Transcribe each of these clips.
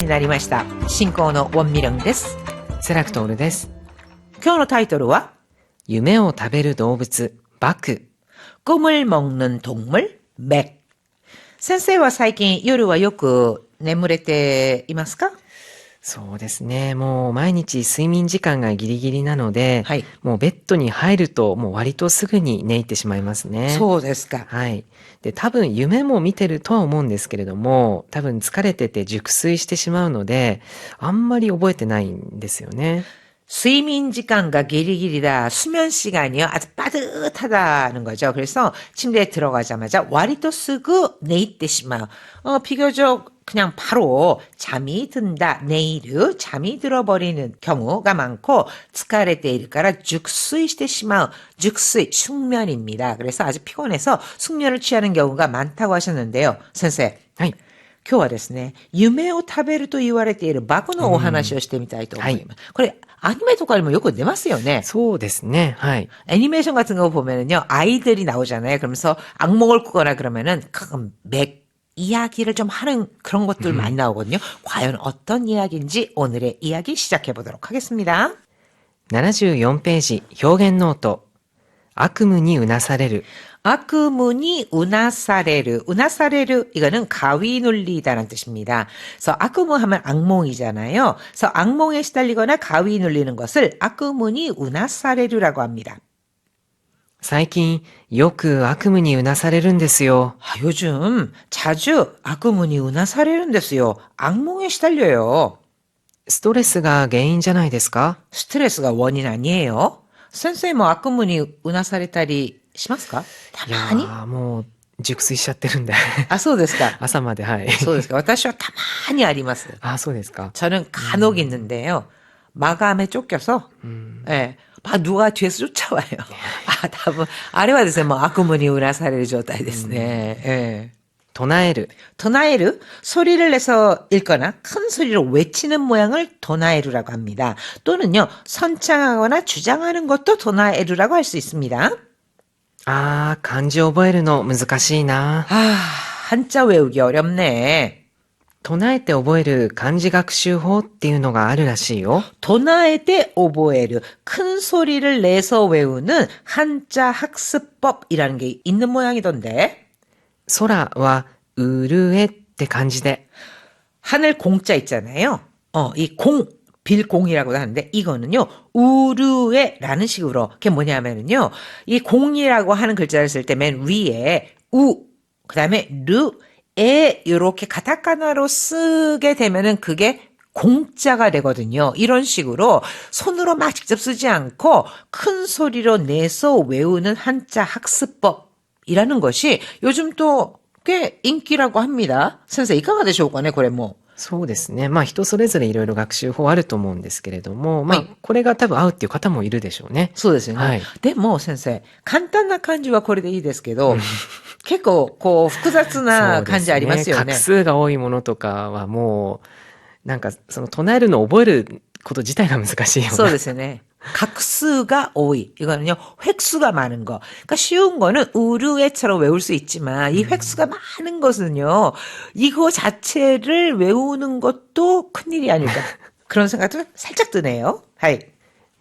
になりました。進行のウォンミリョンです。セラクトールです。今日のタイトルは夢を食べる動物、バク。꿈을 먹는 동물, 맥。先生は最近夜はよく眠れていますか？そうですね。もう毎日睡眠時間がギリギリなので、はい。もうベッドに入るともう割とすぐに寝入ってしまいますね。そうですか。はい。で、多分夢も見てるとは思うんですけれども、多分疲れてて熟睡してしまうので、あんまり覚えてないんですよね。睡眠시간가 길이길이다. 수면 시간이요. 아주 빠듯하다는 거죠. 그래서 침대에 들어가자마자 와리또 쓰고 네이때시마요. 비교적 그냥 바로 잠이 든다. 네이르 잠이 들어버리는 경우가 많고 스카레테일까라 죽수이시테시마요. 죽수이 숙면입니다. 그래서 아주 피곤해서 숙면을 취하는 경우가 많다고 하셨는데요. 선생. はい。今日はですね、夢を食べると言われているバクのお話をしてみたいと思います。これ、アニメとかにもよく出ますよね。そうですね。はい。 애니메이션 같은 거 보면은요, 아이들이 나오잖아요. 그러면서 악몽을 꾸거나 그러면은 가끔 맥 이야기를 좀 하는 그런 것들 많이 나오거든요. 과연 어떤 이야기인지 오늘의 이야기 시작해 보도록 하겠습니다. 74ページ、表現ノート。悪夢にうなされる。 악문이 우나사레르. 우나사레르 이거는 가위 눌리다라는 뜻입니다. 그래서 악무 하면 악몽이잖아요. 그래서 악몽에 시달리거나 가위 눌리는 것을 악문이 우나사레르라고 합니다. 最近よく悪夢にうなされるんですよ。 요즘 자주 악문이 우나사레르인데요. 악몽에 시달려요. ストレスが原因じゃないですか？ 스트레스가 원인 아니에요? 선생님 뭐 악문이 우나사레타리 しますか？たまに？もう熟睡しちゃってるんで。あ、そうですか。朝まで、はい。そうですか。私はたまにあります。あ、そうですか。 저는 간혹 있는데요. 마감에 쫓겨서, 예, 막 누가 뒤에서 쫓아와요. 아, 답은, 아래와 되세요. 뭐, 악문이 우나사레르状態ですね. 예. 唱える。 도나에르, 소리를 내서 읽거나 큰 소리로 외치는 모양을 도나에르라고 합니다. 또는요, 선창하거나 주장하는 것도 도나에르라고 할 수 있습니다. あー、漢字覚えるの難しいな。 아, 한자 외우기 어렵네. 唱えて覚える漢字学習法っていうのがあるらしいよ。 도나에테 오보에르, 큰 소리를 내서 외우는 한자 학습법이라는 게 있는 모양이던데. 空はうるえって漢字で。 하늘 공자 있잖아요. 이 공, 빌공이라고도 하는데 이거는요. 우르에라는 식으로 그게 뭐냐면은요. 이 공이라고 하는 글자를 쓸 때 맨 위에 우, 그다음에 르, 에 이렇게 가타카나로 쓰게 되면은 그게 공자가 되거든요. 이런 식으로 손으로 막 직접 쓰지 않고 큰 소리로 내서 외우는 한자 학습법이라는 것이 요즘 또 꽤 인기라고 합니다. 선생, いかがでしょうかね、これも。そうですね。まあ人それぞれいろいろ学習法あると思うんですけれども、まあはいこれが多分合うっていう方もいるでしょうね。そうですよね。はい。でも先生、簡単な漢字はこれでいいですけど、結構こう複雑な漢字ありますよね。画数が多いものとかはもう、なんかその唱えるのを覚えること自体が難しいような。そうですよね. 각수가 多い. 이거는요, 획수가 많은 거. 그러니까 쉬운 거는 우르에처럼 외울 수 있지만, 이 획수가 많은 것은요, 이거 자체를 외우는 것도 큰일이 아닐까. 그런 생각도 살짝 드네요. 하이.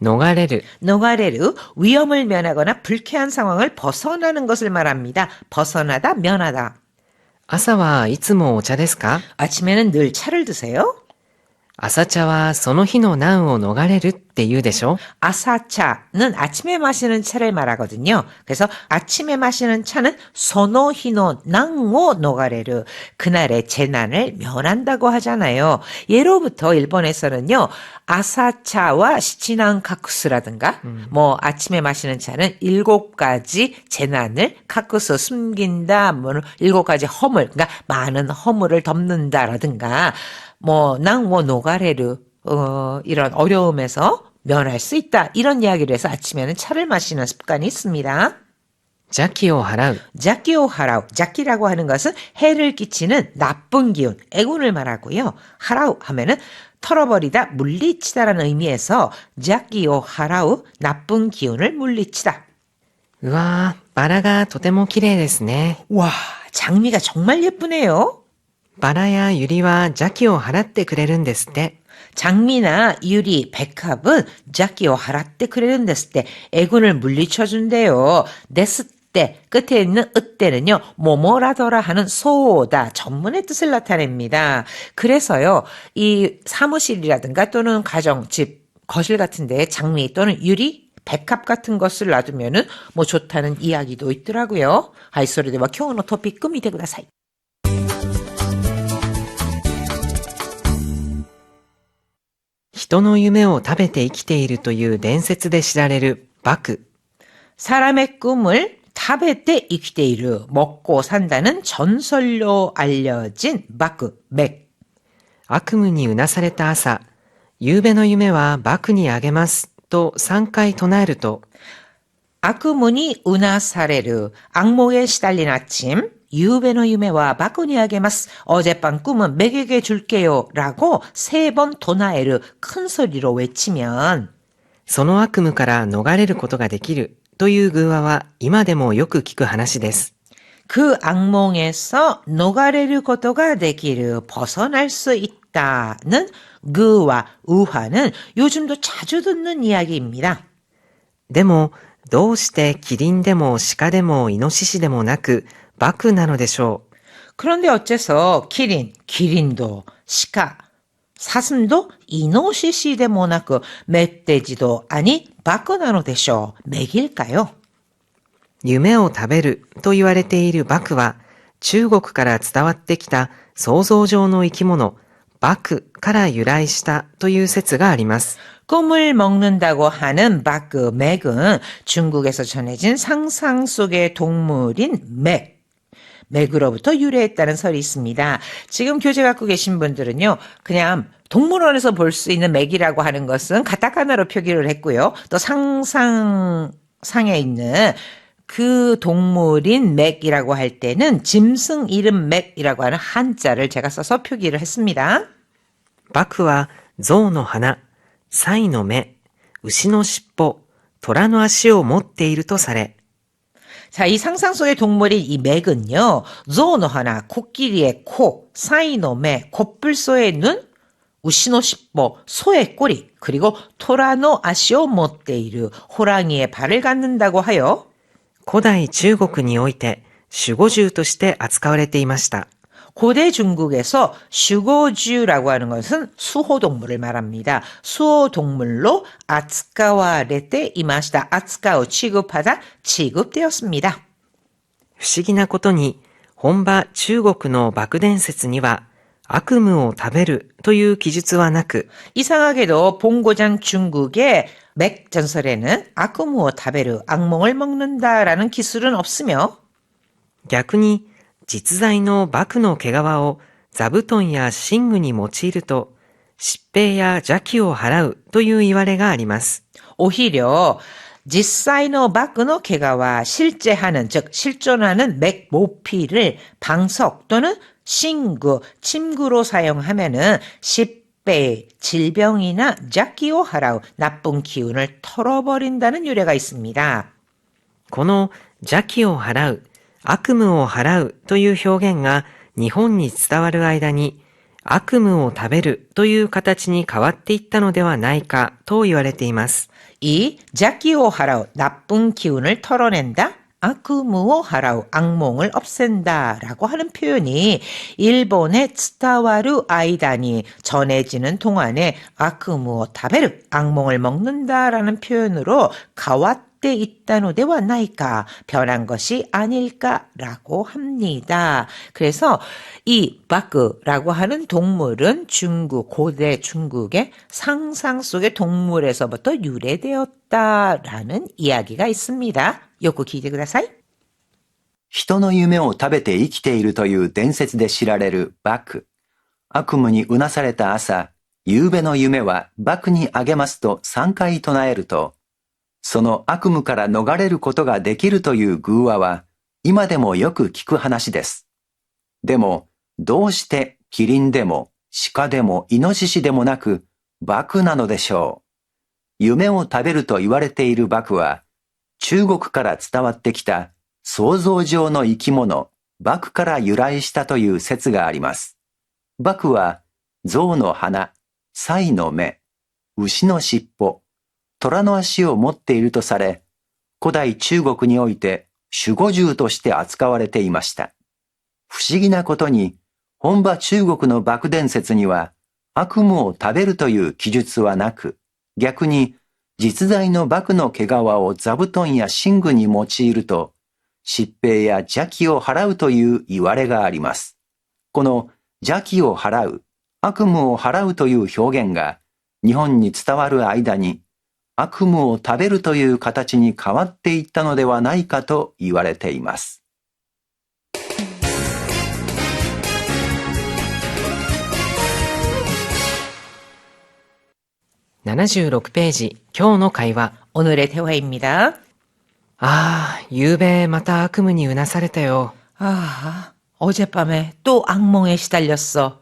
逃れる. 노가레르, 위험을 면하거나 불쾌한 상황을 벗어나는 것을 말합니다. 벗어나다, 면하다. 朝はいつもお茶ですか? 아침에는 늘 차를 드세요? 朝茶はその日の難を逃れるって言うでしょ? 아사차는 아침에 마시는 차를 말하거든요. 그래서 아침에 마시는 차는 소노히노 낭오 노가레르, 그날의 재난을 면한다고 하잖아요. 예로부터 일본에서는요, 아사차와 시치난 카쿠스라든가, 뭐 아침에 마시는 차는 7가지 재난을 카쿠스 숨긴다, 뭐 7가지 허물, 그러니까 많은 허물을 덮는다라든가, 뭐 낭오 노가레르, 이런 어려움에서 면할 수 있다. 이런 이야기를 해서 아침에는 차를 마시는 습관이 있습니다. 邪気を払う. 자키오 하라우. 자키라고 하는 것은 해를 끼치는 나쁜 기운, 애군을 말하고요. 하라우 하면은 털어버리다, 물리치다라는 의미에서 자키오 하라우, 나쁜 기운을 물리치다. うわー、バラがとても綺麗ですね. 와, 장미가 정말 예쁘네요. バラやユリは邪気を払ってくれるんですって。 장미나 유리, 백합은 자기を払ってくれるんですって. 애군을 물리쳐준대요. 데스때 끝에 있는 으때는요. 뭐뭐라더라 하는 소다 전문의 뜻을 나타냅니다. 그래서요. 이 사무실이라든가 또는 가정, 집, 거실 같은 데에 장미 또는 유리, 백합 같은 것을 놔두면은 뭐 좋다는 이야기도 있더라고요. 하이, それでは今日のトピック見てください. 人の夢を食べて生きているという伝説で知られるバク。 사람의 꿈을 食べて生きている, 먹고 산다는 전설로 알려진 바크, 맥. 悪夢にうなされた朝、夕べの夢はバクにあげますと3回唱えると、 악문이 은하사레르, 악몽에 시달린 아침, 유배의 유메와 바꾸니아게마스, 어젯밤 꿈은 맥에게 줄게요 라고 3번 도나에르 큰 소리로 외치면 その悪夢から逃れることができるという寓話は今でもよく聞く話です。 그 악몽에서 녹아내릴 것가 되기를 벗어날 수 있다는 그와 우화는 요즘도 자주 듣는 이야기입니다. でも、どうしてキリンでもシカでもイノシシでもなくバクなのでしょう。 그런데 어째서 기린도, 시카, 사슴도 이노시시でもなく 멧돼지도 아니 바크なのでしょう. 맥일까요? 夢を食べると言われているバクは中国から伝わってきた想像上の生き物バクから由来したという説があります。 꿈을 먹는다고 하는 바크, 맥은 중국에서 전해진 상상 속의 동물인 맥으로부터 유래했다는 설이 있습니다. 지금 교재 갖고 계신 분들은요, 그냥 동물원에서 볼 수 있는 맥이라고 하는 것은 가타카나로 표기를 했고요. 또 상상상에 있는 그 동물인 맥이라고 할 때는 짐승 이름 맥이라고 하는 한자를 제가 써서 표기를 했습니다. バクは象の鼻、サイの目、牛の尻尾、虎の足を持っているとされ、 자, 이 상상 속의 동물인 이 맥은요, 조노 하나, 코끼리의 코, 사이노메, 코뿔소의 눈, 우시노 십보, 소의 꼬리, 그리고 토라노 아시오 모테이르, 호랑이의 발을 갖는다고 하여 古代中国において守護獣として扱われていました。 고대 중국에서 슈고주라고 하는 것은 수호동물을 말합니다. 수호동물로 아츠카와레테 이마시다. 아츠카오 취급하다, 취급되었습니다. 不思議なことに、本場中国の漠伝説には悪夢を食べるという記述はなく、 이상하게도 본고장 중국의 맥 전설에는 악몽을 타베르, 악몽을 먹는다라는 기술은 없으며 逆に実在のバクの毛皮を座布団や寝具に用いると疾病や邪気を払うという言われがあります。 오히려実際の 바크의 개가와 실제 하는, 즉 실존하는 맥 모피를 방석 또는 신구, 침구로 사용하면은 십배, 질병이나 자키오 하라우, 나쁜 기운을 털어버린다는 유래가 있습니다. この邪気を払う、悪夢を払うという表現が日本に伝わる間に悪夢を食べるという形に変わっていったのではないかと言われています。 이 자키오 하라우, 나쁜 기운을 털어낸다. 아쿠무오 하라우, 악몽을 없앤다 라고 하는 표현이 일본의 츠타와루 아이다니 전해지는 동안에 아쿠무오 타베르, 악몽을 먹는다 라는 표현으로 가와떼 있다노 데와 나이까, 변한 것이 아닐까라고 합니다. 그래서 이 바크라고 하는 동물은 중국, 고대 중국의 상상 속의 동물에서부터 유래되었다라는 이야기가 있습니다. よく聞いてください。人の夢を食べて生きているという伝説で知られるバク。悪夢にうなされた朝、夕べの夢はバクにあげますと3回唱えると、その悪夢から逃れることができるという寓話は、今でもよく聞く話です。でも、どうしてキリンでも鹿でもイノシシでもなく、バクなのでしょう。夢を食べると言われているバクは、中国から伝わってきた想像上の生き物、バクから由来したという説があります。バクは象の鼻、サイの目、牛の尻尾、虎の足を持っているとされ、古代中国において守護獣として扱われていました。不思議なことに、本場中国のバク伝説には悪夢を食べるという記述はなく、逆に実在のバクの毛皮を座布団や寝具に用いると、疾病や邪気を払うという言われがあります。この邪気を払う、悪夢を払うという表現が日本に伝わる間に悪夢を食べるという形に変わっていったのではないかと言われています。76ページ、今日の会話。 오늘의 대화입니다. ゆうべまた悪夢にうなされたよ。 어젯밤에 또 악몽에 시달렸어.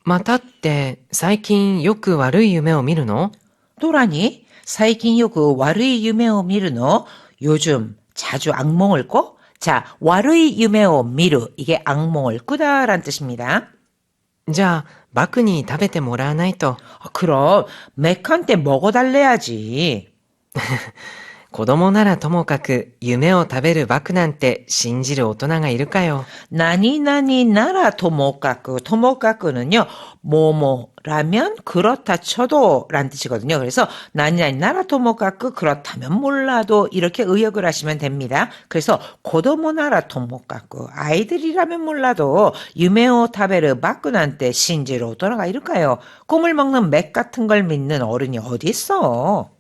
またって最近よく悪い夢を見るの？ 또라니?最近 요그 와르이 유메오 미르노? 요즘 자주 악몽을 꿔? 자, 와르이 유메오 미르. 이게 악몽을 꾸다란 뜻입니다. じゃあ、バクに食べてもらわないと。 그럼 맥한테 먹어달래야지. 子供ならともかく夢を食べるバクなんて信じる大人がいるかよ。 나니나니 나라 토모까크. 토모까크는요, 뭐뭐라면 그렇다 쳐도 란 뜻이거든요. 그래서 나니나니 나라 토모까크 그렇다면 몰라도 이렇게 의역을 하시면 됩니다. 그래서 고도모 나라 토모까크. 아이들이라면 몰라도 유메오 타베르 바꾸난테 신지로 오토나가 이럴까요? 꿈을 먹는 맥 같은 걸 믿는 어른이 어디 있어?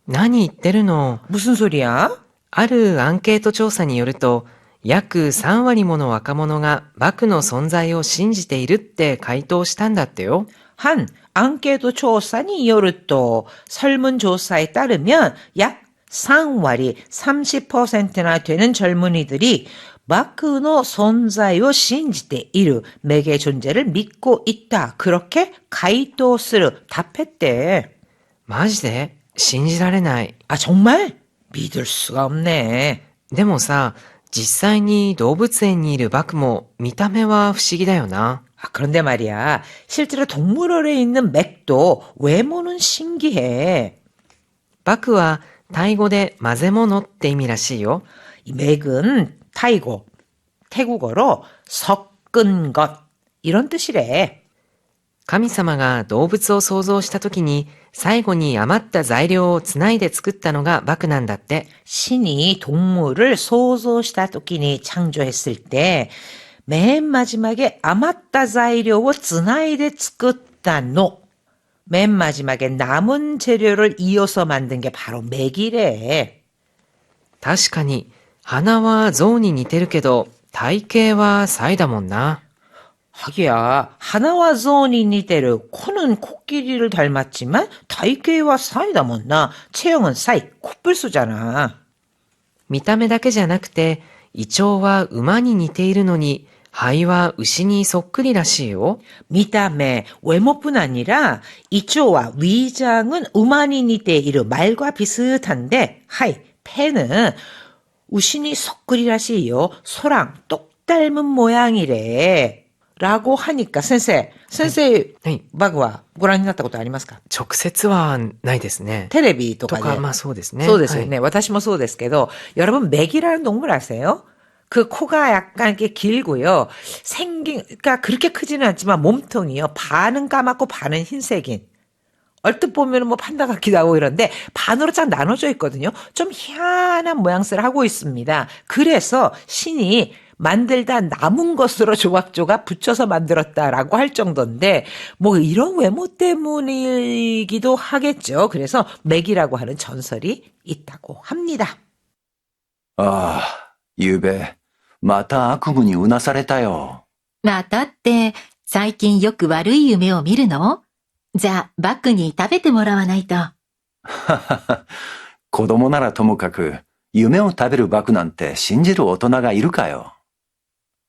何言ってるの？ 무슨 소리야? あるアンケート調査によると、約3割もの若者がバクの存在を信じているって回答したんだってよ。 한 앙케도 조사니 요르또 설문조사에 따르면 약 상war이 30%나 되는 젊은이들이 마크노 손자요 신지대 이르 맥의 존재를 믿고 있다. 그렇게 가이토스르 답했대. マジで？信じられない。 아 정말? 믿을 수가 없네. でもさ、実際に動物園にいるバクも見た目は不思議だよな。 그런데 말이야, 실제로 동물원에 있는 맥도 외모는 신기해. バクはタイ語で混ぜ物って意味らしいよ。 이 맥은 타이고, 태국어로 섞은 것 이런 뜻이래. 神様が動物を創造した時に最後に余った材料をつないで作ったのがバクなんだって。 신이 동물을 소소시다 토끼니 창조했을 때 맨 마지막에 아마따 자이료を つないで つくったの. 맨 마지막에 남은 재료를 이어서 만든 게 바로 맥이래. 確かに鼻は象に似てるけど体型はサイだもんな。 하기야, 하나와 조니 니테르. 코는 코끼리를 닮았지만 다이케이와 사이다 못나. 체형은 사이, 코뿔소잖아. 見た目だけじゃなくて胃腸は馬に似ているのに肺は牛にそっくりらしいよ。 미담의 외모뿐 아니라 이초와 위장은 우마니 니테이르 말과 비슷한데 하이, 폐는 우신이 소끌이라시요. 소랑 똑 닮은 모양이래. 라고 하니까 센세 はい。 バグは ご覧になったことありますか？直接はないですね。テレビとかで。とか、まあそうですね。そうですよね。はい。私もそうですけど, 여러분 맥이라는 동물 아세요? 그 코가 약간 이렇게 길고요. 그러니까 그렇게 크지는 않지만 몸통이요. 반은 까맣고 반은 흰색인. 얼뜻 보면 뭐 판다 같기도 하고 이런데 반으로 쫙 나눠져 있거든요. 좀 희한한 모양새를 하고 있습니다. 그래서 신이 만들다 남은 것으로 조각조각 붙여서 만들었다라고 할 정도인데 뭐 이런 외모 때문이기도 하겠죠. 그래서 맥이라고 하는 전설이 있다고 합니다. ゆうべ、また悪夢にうなされたよ。またって、最近よく悪い夢を見るの？じゃあ、バックに食べてもらわないと。子供ならともかく、夢を食べるバクなんて信じる大人がいるかよ。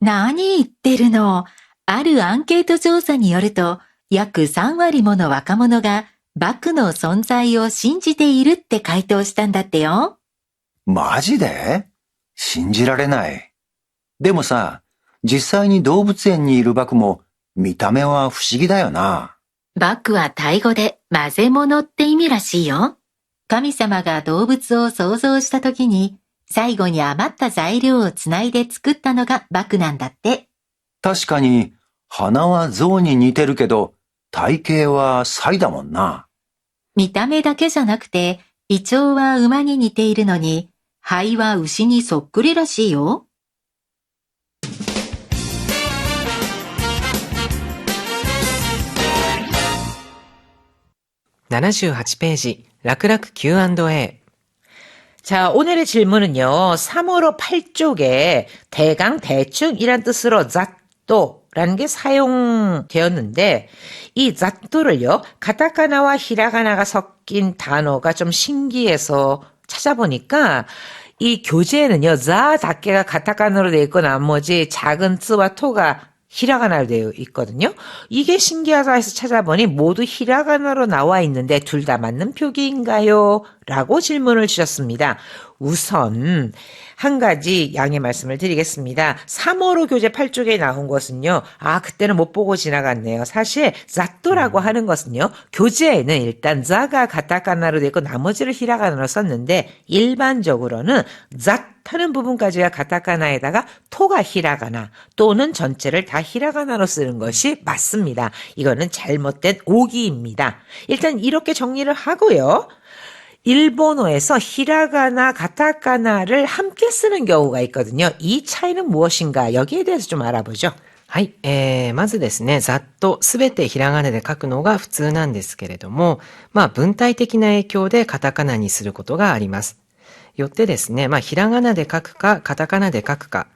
何言ってるの？あるアンケート調査によると、約3割もの若者がバクの存在を信じているって回答したんだってよ。マジで？信じられない。でもさ、実際に動物園にいるバクも見た目は不思議だよな。バクはタイ語で混ぜ物って意味らしいよ。神様が動物を創造した時に、最後に余った材料をつないで作ったのがバクなんだって。確かに、鼻は象に似てるけど、体型はサイだもんな。見た目だけじゃなくて、胃腸は馬に似ているのに、肺は牛にそっくりらしいよ。78ページ、楽々 Q&A。 자, 오늘의 질문은요. 3호로 8쪽에 대강 대충이란 뜻으로 잣도라는 게 사용되었는데 이 잣도를요. 가타카나와 히라가나가 섞인 단어가 좀 신기해서 찾아보니까 이 교재에는요. 자 닷개가 가타카나로 되어 있고 나머지 작은 쯔와 토가 히라가나로 되어 있거든요. 이게 신기하다 해서 찾아보니 모두 히라가나로 나와 있는데 둘 다 맞는 표기인가요? 라고 질문을 주셨습니다. 우선 한 가지 양해 말씀을 드리겠습니다. 3호로 교재 8쪽에 나온 것은요. 그때는 못 보고 지나갔네요. 사실 잣도라고 하는 것은요. 교재에는 일단 자가 가타카나로 되어 있고 나머지를 히라가나로 썼는데 일반적으로는 잣 하는 부분까지가 가타카나에다가 토가 히라가나 또는 전체를 다 히라가나로 쓰는 것이 맞습니다. 이거는 잘못된 오기입니다. 일단 이렇게 정리를 하고요. 일본어에서 히라가나, 가타카나를 함께 쓰는 경우가 있거든요. 이 차이는 무엇인가? 여기에 대해서 좀 알아보죠. はい、まずですね、ざっとすべてひらがなで書くのが普通なんですけれども、文体的な影響でカタカナにすることがあります。よってですね、ひらがなで書くか、カタカナで書くか、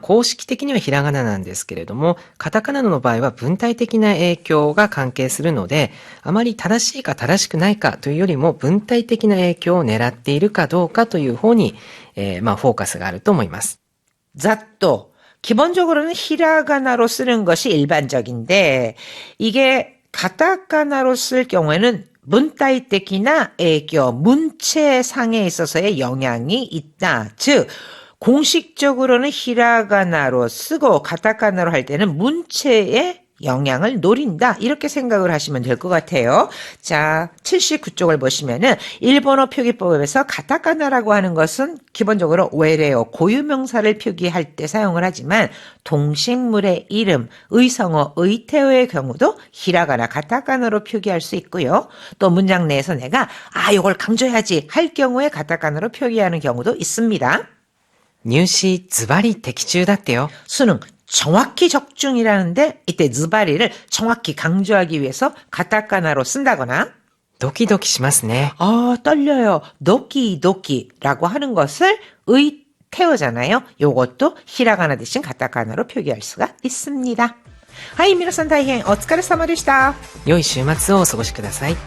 公式的にはひらがななんですけれども、カタカナの場合は文体的な影響が関係するので、あまり正しいか正しくないかというよりも文体的な影響を狙っているかどうかという方に、フォーカスがあると思います。 잣도. 기본적으로는 히라가나로 쓰는 것이 일반적인데 이게 가타카나로 쓸 경우에는 문따이떼키나 애교, 문체상에 있어서의 영향이 있다. 즉 공식적으로는 히라가나로 쓰고 가타카나로 할 때는 문체의 영향을 노린다. 이렇게 생각을 하시면 될 것 같아요. 자, 79쪽을 보시면은 일본어 표기법에서 가타카나라고 하는 것은 기본적으로 외래어, 고유명사를 표기할 때 사용을 하지만 동식물의 이름, 의성어, 의태어의 경우도 히라가나, 가타카나로 표기할 수 있고요. 또 문장 내에서 내가 이걸 강조해야지 할 경우에 가타카나로 표기하는 경우도 있습니다. 入試ズバリ的中だってよ。 수능 정확히 적중이라는데 이때ズバリ를 정확히 강조하기 위해서 가타카나로 쓴다거나 ドキドキしますね。 떨려요. 도끼도끼라고 하는 것을 의태어잖아요. 요것도 히라가나 대신 가타카나로 표기할 수가 있습니다. 하이, 皆さん大変お疲れ様でした。良い週末をお過ごしください。